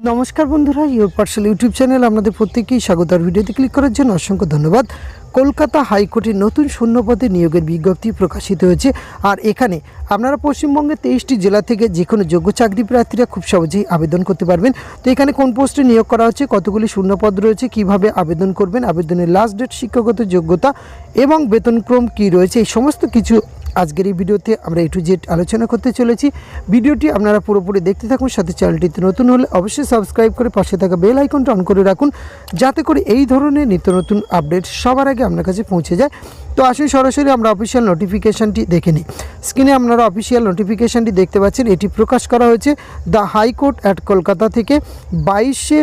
নমস্কার বন্ধুরা, your parcel YouTube channel আপনাদের প্রত্যেককেই স্বাগত। আর ভিডিওতে ক্লিক করার জন্য অসংখ্য ধন্যবাদ। কলকাতা হাইকোর্টের নতুন শূন্যপদে নিয়োগের বিজ্ঞপ্তি প্রকাশিত হয়েছে। আর এখানে আপনারা পশ্চিমবঙ্গের 23টি জেলা থেকে যে কোনো যোগ্য চাকরি প্রার্থীরা খুব সহজেই আবেদন করতে পারবেন। তো এখানে কোন পোস্টে নিয়োগ করা হচ্ছে, কতগুলি শূন্যপদ রয়েছে, কিভাবে আবেদন করবেন, আবেদনের লাস্ট ডেট, শিক্ষাগত যোগ্যতা এবং বেতনক্রম কী রয়েছে, এই সমস্ত কিছু আজকের এই ভিডিওতে আমরা A to Z আলোচনা করতে চলেছি। ভিডিওটি আপনারা পুরোপুরি দেখতে থাকুন। সাথে চ্যানেলটিতে নতুন হলে অবশ্যই সাবস্ক্রাইব করে পাশে থাকা বেল আইকনটা অন করে রাখুন, যাতে করে এই ধরনের নিত্য নতুন আপডেট সবার আগে আপনার কাছে পৌঁছে যায়। তো আসুন সরাসরি আমরা অফিসিয়াল নোটিফিকেশানটি দেখে নিই। স্ক্রিনে আপনারা অফিসিয়াল নোটিফিকেশানটি দেখতে পাচ্ছেন। এটি প্রকাশ করা হয়েছে দ্য হাইকোর্ট অ্যাট কলকাতা থেকে 22শে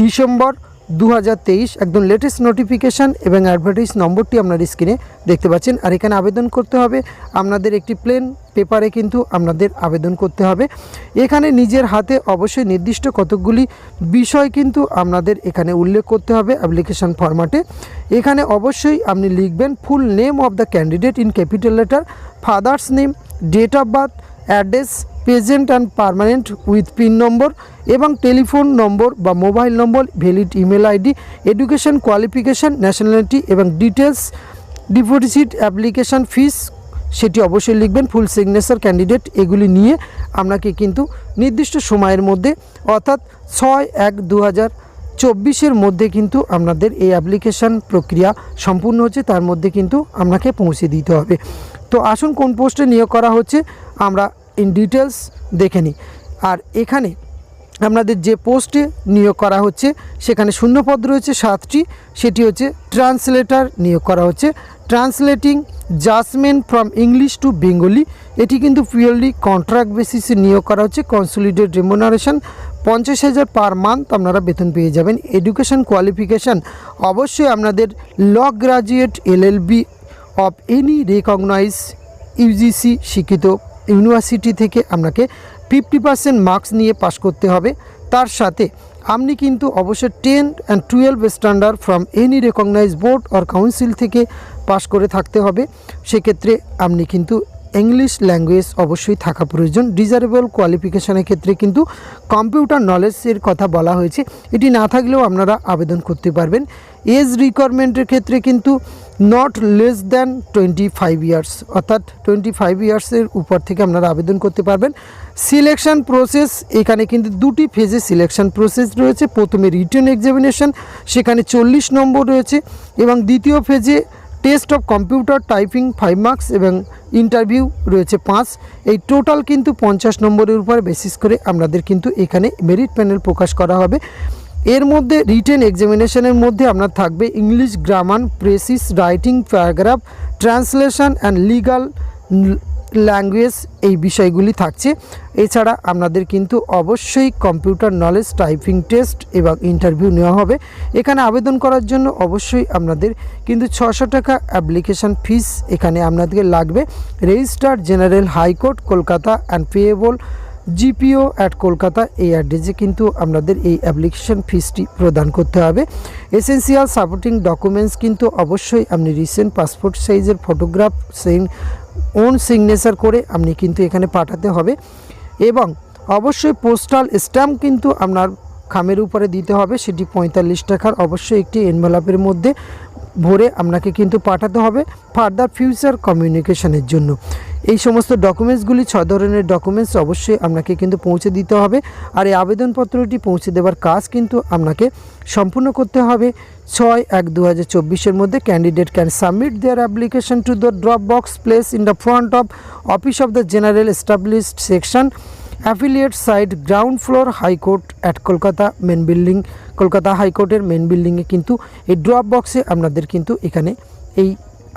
ডিসেম্বর 2023, একদম লেটেস্ট নোটিফিকেশান এবং অ্যাডভার্টাইজ নম্বরটি আপনার স্ক্রিনে দেখতে পাচ্ছেন। আর এখানে আবেদন করতে হবে আপনাদের একটি প্লেন পেপারে কিন্তু আপনাদের আবেদন করতে হবে। এখানে নিজের হাতে অবশ্যই নির্দিষ্ট কতকগুলি বিষয় কিন্তু আপনাদের এখানে উল্লেখ করতে হবে অ্যাপ্লিকেশান ফরম্যাটে। এখানে অবশ্যই আপনি লিখবেন full name of the candidate in capital letter, father's name, date of birth, address, present and permanent with pin number এবং টেলিফোন নম্বর বা mobile number, valid email ID, education qualification, nationality এবং details, deposit, application fees সেটি অবশ্যই লিখবেন। Full signature candidate এগুলি নিয়ে আপনাকে কিন্তু নির্দিষ্ট সময়ের মধ্যে অর্থাৎ 6/1/2024 মধ্যে কিন্তু আপনাদের এই অ্যাপ্লিকেশান প্রক্রিয়া সম্পূর্ণ হচ্ছে, তার মধ্যে কিন্তু আপনাকে পৌঁছে দিতে হবে। তো আসুন কোন পোস্টে নিয়োগ করা হচ্ছে আমরা ইন ডিটেলস দেখে নিই। আর এখানে আপনাদের যে পোস্টে নিয়োগ করা হচ্ছে সেখানে শূন্যপদ রয়েছে 7টি। সেটি হচ্ছে ট্রান্সলেটর নিয়োগ করা হচ্ছে, translating judgement from English to Bengali. এটি কিন্তু পিওরলি কন্ট্রাক্ট বেসিসে নিয়োগ করা হচ্ছে। কনসোলিডেটেড রেমুনারেশন 50,000 পার মান্থ আপনারা বেতন পেয়ে যাবেন। এডুকেশন কোয়ালিফিকেশান অবশ্যই আপনাদের law graduate LLB of any recognise UGC শিক্ষিত ইউনিভার্সিটি থেকে আপনাকে 50% মার্কস নিয়ে পাস করতে হবে। তার সাথে আপনি কিন্তু অবশ্যই 10 and 12 standard from any recognise board or council থেকে পাস করে থাকতে হবে। সেক্ষেত্রে আপনি কিন্তু ইংলিশ ল্যাঙ্গুয়েজ অবশ্যই থাকা প্রয়োজন। ডিজারেবল কোয়ালিফিকেশানের ক্ষেত্রে কিন্তু কম্পিউটার নলেজের কথা বলা হয়েছে, এটি না থাকলেও আপনারা আবেদন করতে পারবেন। এজ রিকোয়ারমেন্টের ক্ষেত্রে কিন্তু নট লেস দ্যান 25 ইয়ার্স, অর্থাৎ 25 ইয়ার্সের উপর থেকে আপনারা আবেদন করতে পারবেন। সিলেকশন প্রসেস এখানে কিন্তু 2টি ফেজে সিলেকশন প্রসেস রয়েছে। প্রথমে রিটেন এক্সামিনেশন, সেখানে 40 নম্বর রয়েছে, এবং দ্বিতীয় ফেজে test of computer typing 5 marks এবং ইন্টারভিউ রয়েছে 5। এই টোটাল কিন্তু 50 নম্বরের উপর বেসিস করে আপনাদের কিন্তু এখানে মেরিট প্যানেল প্রকাশ করা হবে। এর মধ্যে রিটেন এক্সামিনেশনের মধ্যে আপনার থাকবে English grammar, precis writing, paragraph, translation and legal language, এই বিষয়গুলি থাকছে। এছাড়া আপনাদের কিন্তু অবশ্যই কম্পিউটার নলেজ, টাইপিং টেস্ট এবং ইন্টারভিউ নেওয়া হবে। এখানে আবেদন করার জন্য অবশ্যই আপনাদের কিন্তু 600 টাকা অ্যাপ্লিকেশান ফিস এখানে আপনাদের লাগবে। Registered general high court Kolkata and payable GPO at Kolkata, এই অ্যাড্রেসে কিন্তু আপনাদের এই অ্যাপ্লিকেশান ফিসটি প্রদান করতে হবে। এসেন্সিয়াল সাপোর্টিং ডকুমেন্টস কিন্তু অবশ্যই আপনি রিসেন্ট পাসপোর্ট সাইজের ফটোগ্রাফ ওন সিগনেচার করে আপনি কিন্তু এখানে পাঠাতে হবে, এবং অবশ্যই পোস্টাল স্ট্যাম্প কিন্তু আপনার খামের উপরে দিতে হবে। সেটি 45 টাকার অবশ্যই একটি এনভেলপের মধ্যে ভরে আপনাকে কিন্তু পাঠাতে হবে ফার্দার ফিউচার কমিউনিকেশনের জন্য। এই সমস্ত ডকুমেন্টসগুলি 6 ধরনের ডকুমেন্টস অবশ্যই আপনাকে কিন্তু পৌঁছে দিতে হবে। আর এই আবেদনপত্রটি পৌঁছে দেওয়ার কাজ কিন্তু আপনাকে সম্পূর্ণ করতে হবে 6/1/2024 মধ্যে। Candidate can submit their application to the drop box place in the front of office of the general established section, affiliate side, ground floor, high court at Kolkata main building. Kolkata হাইকোর্টের মেন বিল্ডিংয়ে কিন্তু এই ড্রপ বক্সে আপনাদের কিন্তু এখানে এই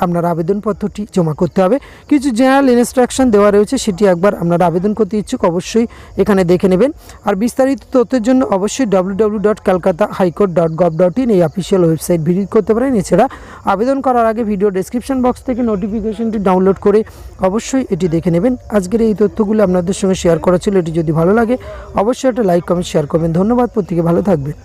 আপনার আবেদনপত্রটি জমা করতে হবে। কিছু জেনারেল ইনস্ট্রাকশন দেওয়া রয়েছে, সেটি একবার আপনারা আবেদন করতে ইচ্ছুক অবশ্যই এখানে দেখে নেবেন। আর বিস্তারিত তথ্যের জন্য অবশ্যই www.kolkatahighcourt.gov.in এই অফিসিয়াল ওয়েবসাইট ভিজিট করতে পারেন। এছাড়া আবেদন করার আগে ভিডিও ডেসক্রিপশন বক্স থেকে নোটিফিকেশনটি ডাউনলোড করে অবশ্যই এটি দেখে নেবেন। আজকের এই তথ্যগুলো আপনাদের সঙ্গে শেয়ার করা ছিল। এটি যদি ভালো লাগে অবশ্যই একটা লাইক, কমেন্ট, শেয়ার করবেন। ধন্যবাদ, প্রত্যেকে ভালো থাকবেন।